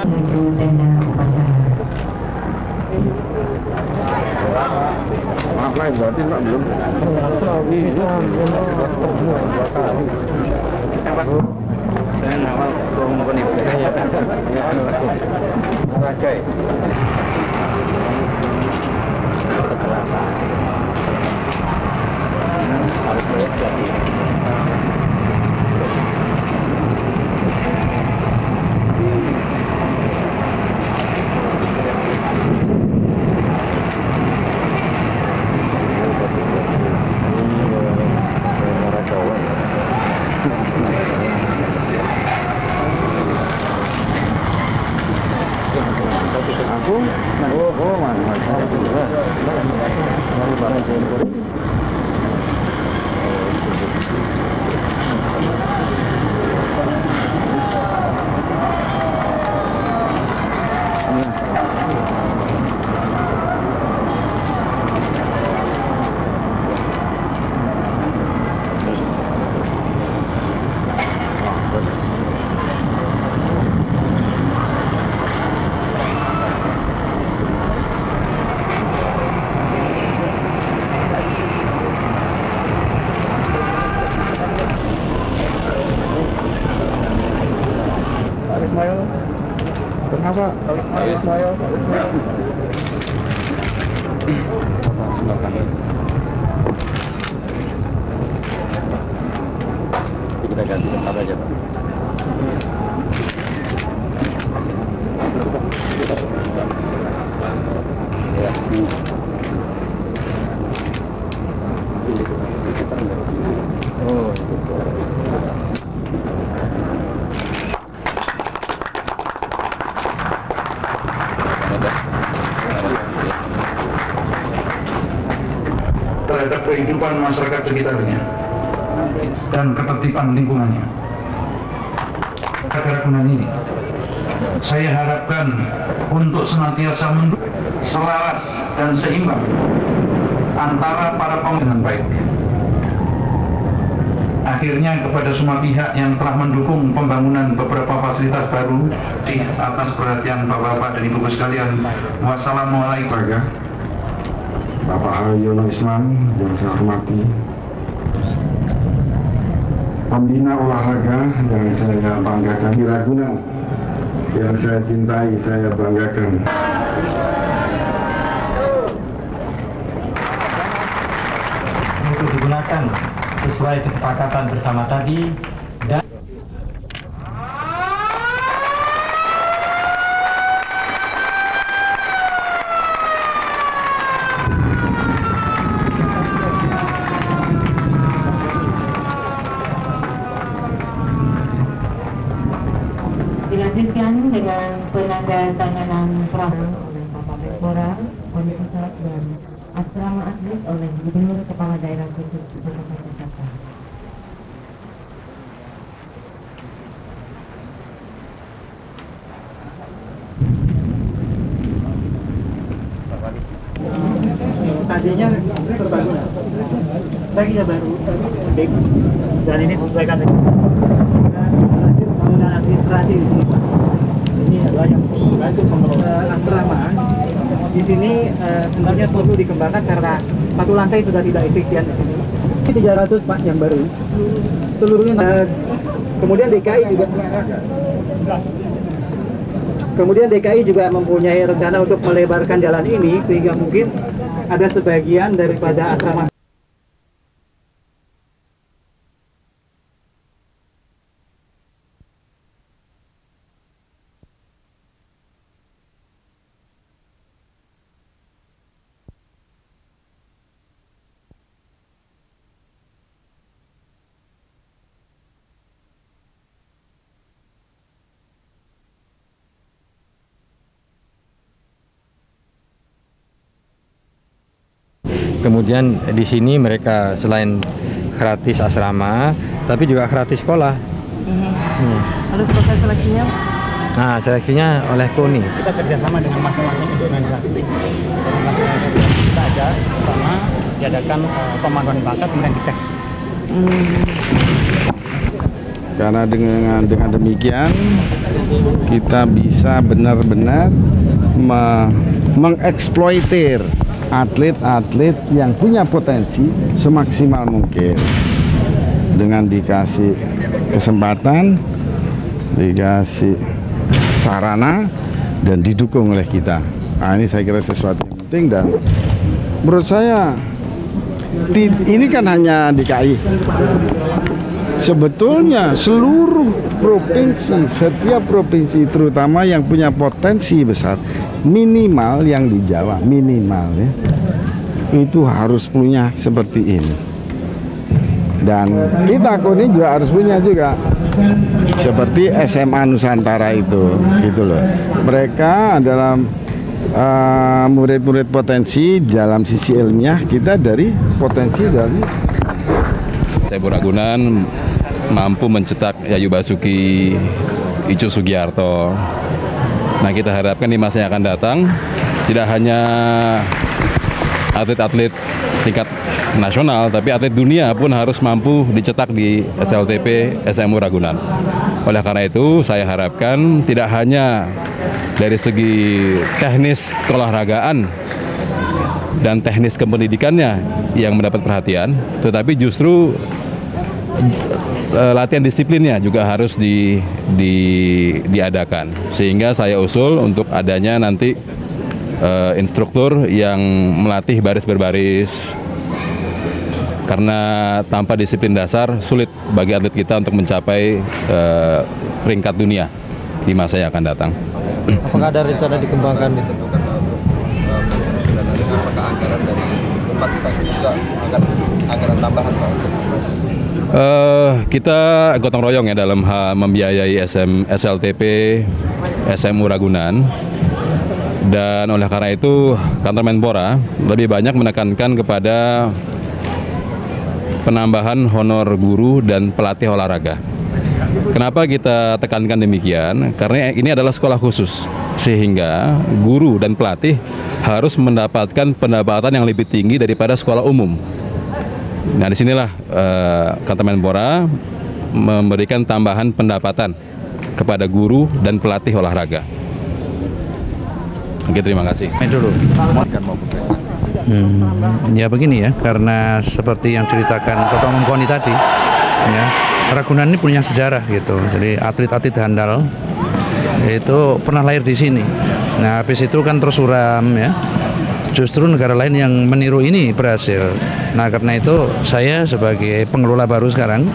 Menuju tenda upacara. Maaf lah, berarti Pak belum. Saya awal turun ke nih. Rakai. Setelah harus belajar. Aku, mana? Kenapa? Saya sebelah sana. Kita ganti tempat aja, Pak. Ya. Oh, terhadap kehidupan masyarakat sekitarnya dan ketertiban lingkungannya. Kerukunan ini saya harapkan untuk senantiasa mendukung selaras dan seimbang antara para pemimpin baik. Akhirnya kepada semua pihak yang telah mendukung pembangunan beberapa fasilitas baru, atas perhatian Bapak-bapak dan Ibu sekalian, wassalamualaikum. Bapak Yono Isman yang saya hormati, pembina olahraga yang saya banggakan, di Ragunan yang saya cintai, saya banggakan. Untuk digunakan sesuai kesepakatan bersama tadi dan dilanjutkan dengan penandatanganan prasasti oleh Bapak Menpora, Wali Pusat dan Asrama Atlet oleh Gubernur Kepala Daerah Khusus Ibu Kota Jakarta. tadinya terbangun, baginya baru, dan ini sesuaikan dengan pembangunan administrasi di sini, Pak. Ini adalah yang membantu pengelola asrama. Di sini sebenarnya perlu dikembangkan karena satu lantai sudah tidak efisien di sini. Ini 300 Pak yang baru. Seluruhnya. Kemudian DKI juga mempunyai rencana untuk melebarkan jalan ini sehingga mungkin ada sebagian daripada asrama. Kemudian di sini mereka selain gratis asrama, tapi juga gratis sekolah. Lalu proses seleksinya? Nah, seleksinya oleh KONI. Kita kerjasama dengan masing-masing organisasi. Jadi masing-masing kita ada bersama diadakan pemanduan bakat kemudian dites. Karena dengan demikian kita bisa benar-benar mengeksploitir atlet-atlet yang punya potensi semaksimal mungkin dengan dikasih kesempatan, dikasih sarana, dan didukung oleh kita. Nah, ini saya kira sesuatu yang penting, dan menurut saya ini kan hanya DKI. Sebetulnya seluruh provinsi, setiap provinsi terutama yang punya potensi besar, minimal yang di Jawa, minimal ya, itu harus punya seperti ini. Dan kita KONI juga harus punya juga seperti SMA Nusantara itu, gitu loh. Mereka adalah murid-murid potensi dalam sisi ilmiah, kita dari potensi dari SM Ragunan mampu mencetak Yayu Basuki, Icuk Sugiarto. Nah, kita harapkan di masa yang akan datang tidak hanya atlet-atlet tingkat nasional, tapi atlet dunia pun harus mampu dicetak di SLTP SMU Ragunan. Oleh karena itu, saya harapkan tidak hanya dari segi teknis keolahragaan dan teknis kependidikannya yang mendapat perhatian, tetapi justru latihan disiplinnya juga harus diadakan. Sehingga saya usul untuk adanya nanti instruktur yang melatih baris berbaris, karena tanpa disiplin dasar sulit bagi atlet kita untuk mencapai peringkat dunia di masa yang akan datang. Apakah ada rencana dikembangkan itu? Apakah anggaran dari 4 stasiun juga akan anggaran tambahan Pak untuk kita gotong royong ya dalam hal membiayai SLTP SMU Ragunan, dan oleh karena itu kantor Menpora lebih banyak menekankan kepada penambahan honor guru dan pelatih olahraga. Kenapa kita tekankan demikian? Karena ini adalah sekolah khusus, sehingga guru dan pelatih harus mendapatkan pendapatan yang lebih tinggi daripada sekolah umum. Nah, disinilah kantor Menpora memberikan tambahan pendapatan kepada guru dan pelatih olahraga. Oke, terima kasih. Ya begini ya, karena seperti yang ceritakan Ketua Umum KONI tadi, ya, Ragunan ini punya sejarah gitu. Jadi atlet-atlet handal itu pernah lahir di sini. Nah, habis itu kan terus suram ya. Justru negara lain yang meniru ini berhasil. Nah, karena itu saya sebagai pengelola baru sekarang,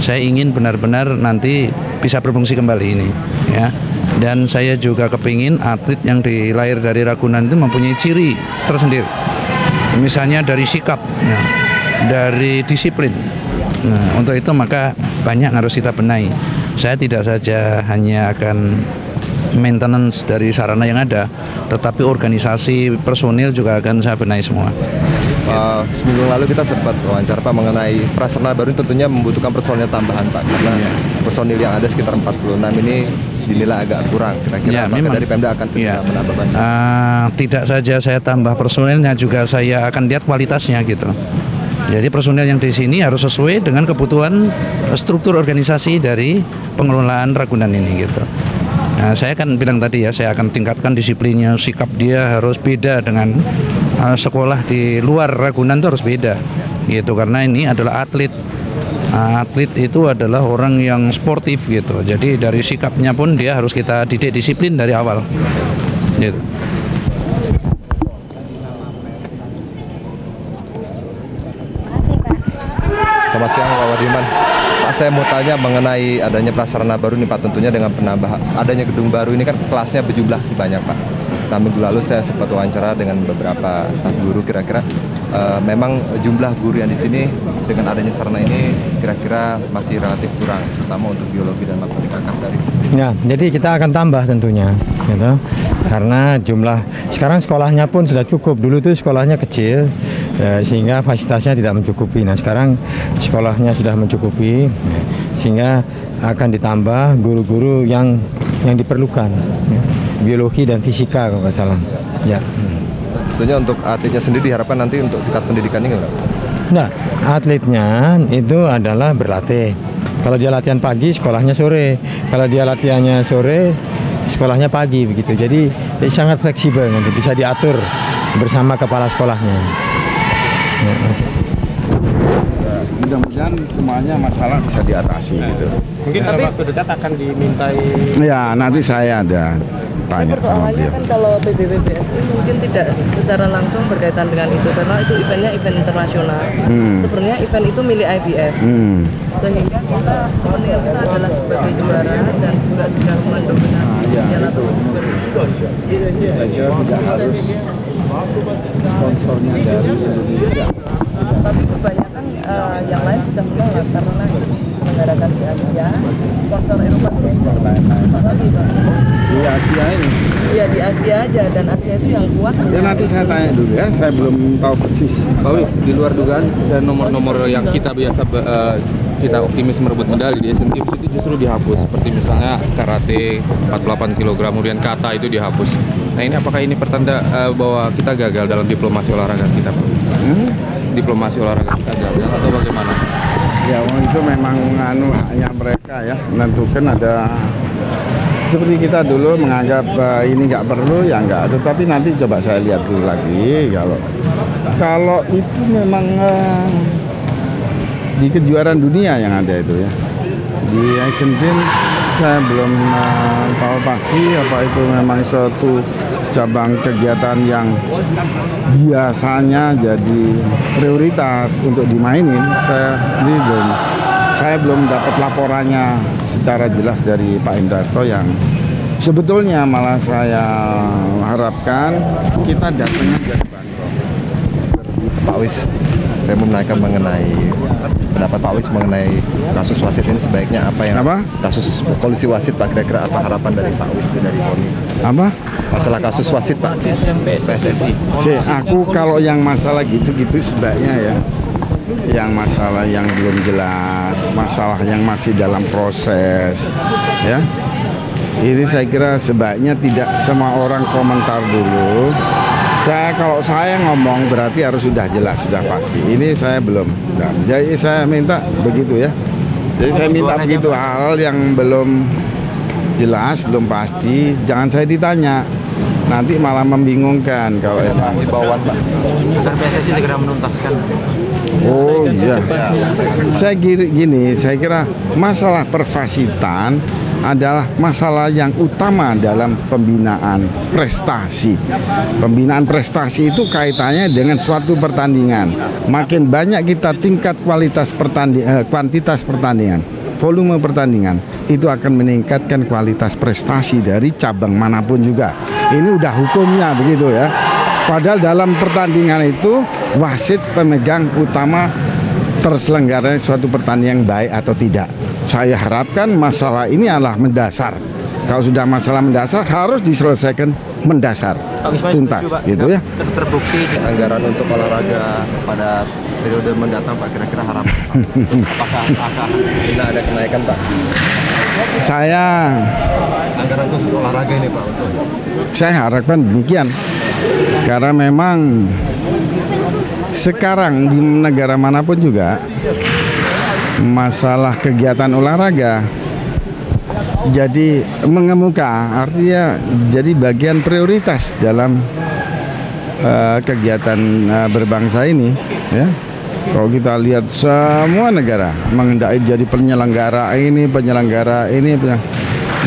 saya ingin benar-benar nanti bisa berfungsi kembali ini, ya. Dan saya juga kepingin atlet yang dilahir dari Ragunan itu mempunyai ciri tersendiri. Misalnya dari sikap, ya, dari disiplin. Nah, untuk itu maka banyak harus kita benahi. Saya tidak saja hanya akan maintenance dari sarana yang ada, tetapi organisasi personil juga akan saya benahi semua. Seminggu lalu kita sempat wawancara Pak mengenai prasarana baru, tentunya membutuhkan personil tambahan Pak, karena personil yang ada sekitar 46 ini dinilai agak kurang. Kira-kira apakah dari Pemda akan segera menambah banyak? Tidak saja saya tambah personilnya, juga saya akan lihat kualitasnya gitu. Jadi personil yang di sini harus sesuai dengan kebutuhan struktur organisasi dari pengelolaan Ragunan ini gitu. Nah, saya kan bilang tadi ya, saya akan tingkatkan disiplinnya, sikap dia harus beda dengan sekolah di luar Ragunan, itu harus beda gitu, karena ini adalah atlet. Atlet itu adalah orang yang sportif gitu. Jadi dari sikapnya pun dia harus kita didik disiplin dari awal gitu. Selamat siang Pak Wardiman. Pak, saya mau tanya mengenai adanya prasarana baru nih Pak, tentunya dengan penambahan adanya gedung baru ini kan kelasnya berjumlah banyak Pak. Nah, minggu lalu saya sempat wawancara dengan beberapa staf guru, kira-kira memang jumlah guru yang di sini dengan adanya sarana ini kira-kira masih relatif kurang, terutama untuk biologi dan matematika dari. Ya, jadi kita akan tambah tentunya, gitu. Karena jumlah sekarang sekolahnya pun sudah cukup. Dulu tuh sekolahnya kecil, sehingga fasilitasnya tidak mencukupi. Nah sekarang sekolahnya sudah mencukupi, sehingga akan ditambah guru-guru yang diperlukan, biologi dan fisika kalau nggak salah. Ya. Tentunya untuk atletnya sendiri diharapkan nanti untuk tingkat pendidikannya nggak? Nah, atletnya itu adalah berlatih. Kalau dia latihan pagi, sekolahnya sore. Kalau dia latihannya sore, sekolahnya pagi begitu. Jadi sangat fleksibel, nanti bisa diatur bersama kepala sekolahnya. Ya, mudah-mudahan semuanya masalah bisa diatasi gitu. Mungkin dalam waktu dekat akan dimintai. Ya, nanti saya ada tanya sama Persoalannya beliau. kan kalau PBBBSI mungkin tidak secara langsung berkaitan dengan itu karena itu eventnya event internasional. Sebenarnya event itu milik IBF. Sehingga kita adalah sebagai juara dan juga sudah mendominasi piala tersebut. Saya kira tidak harus sponsornya dari Indonesia. Tapi kebanyakan yang lain sudah menolak karena itu diselenggarakan di Asia. Sponsor Eropa Di Asia ini. Iya di Asia aja, dan Asia itu yang kuat. Ya nanti saya tanya dulu ya, saya belum tahu persis. Pak Wis, di luar dugaan dan nomor-nomor yang kita biasa kita optimis merebut medali di Asian Games itu justru dihapus, seperti misalnya karate 48 kg, kemudian kata itu dihapus. Nah ini apakah ini pertanda bahwa kita gagal dalam diplomasi olahraga kita, Pak? Diplomasi olahraga kita gagal atau bagaimana? Ya, itu memang haknya mereka ya, menentukan. Ada seperti kita dulu menganggap ini nggak perlu, ya nggak. Tetapi nanti coba saya lihat dulu lagi kalau itu memang di kejuaraan dunia yang ada itu ya. Di Asian Games saya belum tahu pasti apa itu memang suatu cabang kegiatan yang biasanya jadi prioritas untuk dimainin. Saya belum dapat laporannya secara jelas dari Pak Indarto, yang sebetulnya malah saya harapkan kita datangnya dari Bangkok. Pak Wis, saya mau menanyakan mengenai pendapat Pak Wis mengenai kasus wasit ini, sebaiknya apa yang kasus kolusi wasit Pak, kira-kira apa harapan dari Pak Wis dari KONI? Apa? Masalah kasus wasit Pak PSSI. Aku kalau yang masalah gitu-gitu sebaiknya ya, yang masalah yang belum jelas, masalah yang masih dalam proses ya, ini saya kira sebaiknya tidak semua orang komentar dulu. Kalau saya ngomong berarti harus sudah jelas, sudah pasti. Ini saya belum. Jadi saya minta begitu ya. Jadi saya minta begitu, hal yang belum jelas, belum pasti, jangan saya ditanya. Nanti malah membingungkan kalau itu. Himbauan Pak. Agar PSSI segera menuntaskan. Oh iya. Saya kira masalah pervasitan adalah masalah yang utama dalam pembinaan prestasi. Pembinaan prestasi itu kaitannya dengan suatu pertandingan. Makin banyak kita tingkat kuantitas pertandingan, volume pertandingan, itu akan meningkatkan kualitas prestasi dari cabang manapun juga. Ini udah hukumnya begitu ya. Padahal dalam pertandingan itu wasit pemegang utama terselenggaranya suatu pertandingan baik atau tidak. Saya harapkan masalah ini adalah mendasar. Kalau sudah masalah mendasar harus diselesaikan mendasar, tuntas gitu ya. Terbukti anggaran untuk olahraga pada periode mendatang Pak, kira-kira harapan apakah akan ada kenaikan Pak? Saya anggaran khusus olahraga ini Pak untuk. Saya harapkan demikian, karena memang sekarang di negara manapun juga masalah kegiatan olahraga jadi mengemuka, artinya jadi bagian prioritas dalam kegiatan berbangsa ini ya. Kalau kita lihat semua negara mengendaki jadi penyelenggara ini,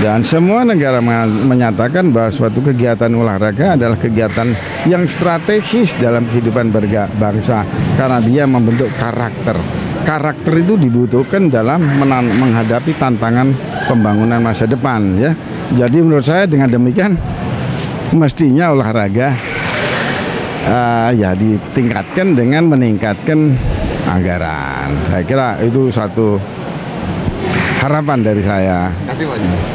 dan semua negara menyatakan bahwa suatu kegiatan olahraga adalah kegiatan yang strategis dalam kehidupan berbangsa karena dia membentuk karakter. Karakter itu dibutuhkan dalam menghadapi tantangan pembangunan masa depan ya. Jadi menurut saya dengan demikian mestinya olahraga ya ditingkatkan dengan meningkatkan anggaran. Saya kira itu satu harapan dari saya. Terima kasih Pak.